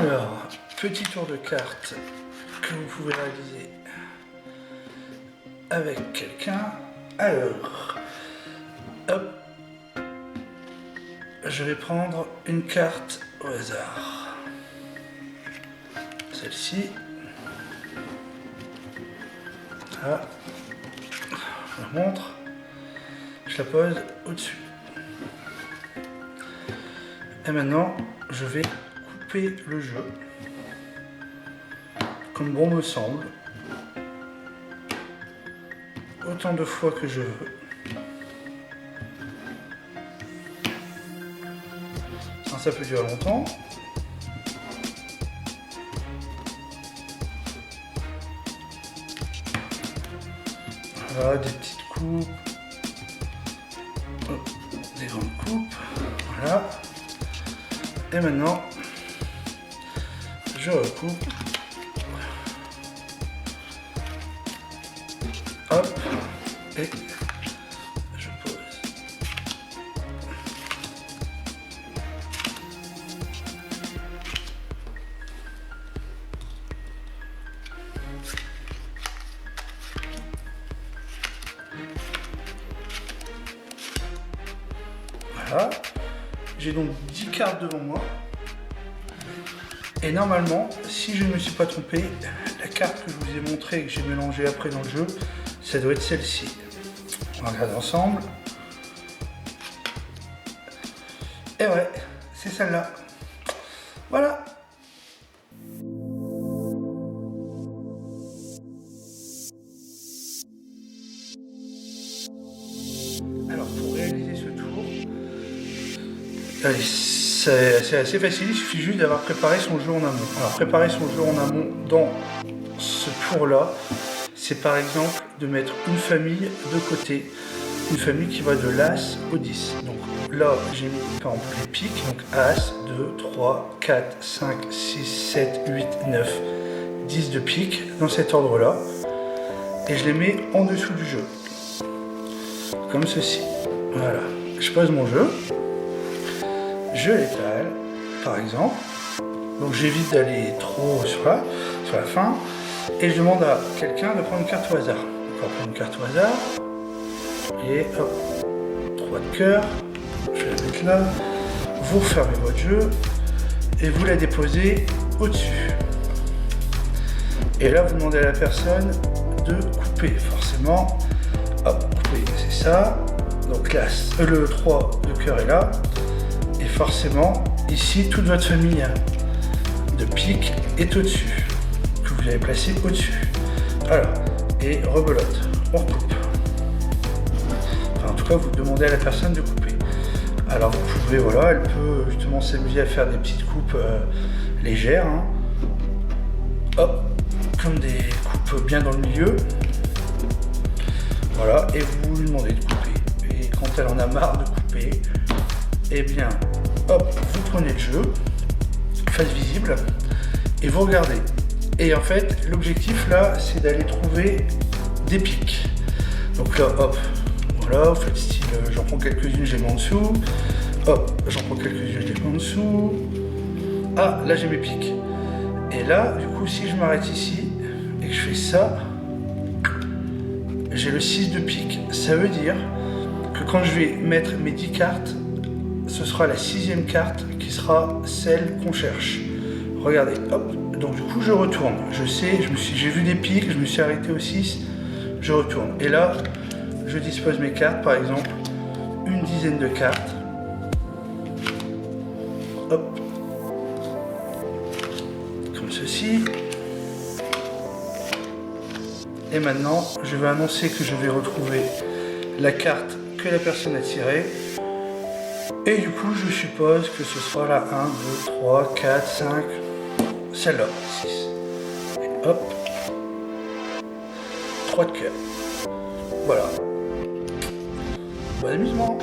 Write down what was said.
Alors, petit tour de carte que vous pouvez réaliser avec quelqu'un. Alors, hop, je vais prendre une carte au hasard. Celle-ci. Là, je la montre. Je la pose au-dessus. Et maintenant, je vais couper le jeu, comme bon me semble, autant de fois que je veux. Ça peut durer longtemps. Voilà, des petites coupes, des grandes coupes, voilà. Et maintenant, je recoupe. Hop, et je pose. Voilà, j'ai donc 10 cartes devant moi. Et normalement, si je ne me suis pas trompé, la carte que je vous ai montrée et que j'ai mélangée après dans le jeu, ça doit être celle-ci. On regarde ensemble. Et ouais, c'est celle-là. Voilà. Alors pour réaliser ce tour, c'est assez facile, il suffit juste d'avoir préparé son jeu en amont. Alors préparer son jeu en amont dans ce tour-là, c'est par exemple de mettre une famille de côté, une famille qui va de l'As au 10. Donc là, j'ai mis par exemple les piques, donc As, 2, 3, 4, 5, 6, 7, 8, 9, 10 de piques, dans cet ordre-là. Et je les mets en dessous du jeu, comme ceci. Voilà, je pose mon jeu, je l'étale, par exemple. Donc j'évite d'aller trop sur la fin. Et je demande à quelqu'un de prendre une carte au hasard. Donc on va prendre une carte au hasard. Et hop, 3 de cœur. Je vais la mettre là. Vous refermez votre jeu. Et vous la déposez au-dessus. Et là, vous demandez à la personne de couper. Forcément, hop, couper, c'est ça. Donc là, le 3 de cœur est là. Et forcément, ici, toute votre famille de pique est au-dessus. Que vous avez placé au-dessus. Voilà. Et rebelote. On recoupe. Enfin, en tout cas, vous demandez à la personne de couper. Alors vous pouvez, voilà, elle peut justement s'amuser à faire des petites coupes légères. Hein. Hop, comme des coupes bien dans le milieu. Voilà, et vous lui demandez de couper. Et quand elle en a marre de couper, eh bien, hop, vous prenez le jeu, face visible, et vous regardez. Et en fait, l'objectif là, c'est d'aller trouver des piques. Donc là, hop, voilà, vous faites style, j'en prends quelques-unes, je les mets en dessous. Hop, j'en prends quelques-unes, je les mets en dessous. Ah, là j'ai mes piques. Et là, du coup, si je m'arrête ici et que je fais ça, j'ai le 6 de pique. Ça veut dire que quand je vais mettre mes 10 cartes, ce sera la 6e carte qui sera celle qu'on cherche. Regardez, hop. Donc du coup, je retourne. Je sais, j'ai vu des piques, je me suis arrêté au 6, je retourne. Et là, je dispose mes cartes, par exemple, une dizaine de cartes. Hop. Comme ceci. Et maintenant, je vais annoncer que je vais retrouver la carte que la personne a tirée. Et du coup, je suppose que ce sera la 1, 2, 3, 4, 5, celle-là, 6. Et hop, 3 de cœur. Voilà. Bon amusement.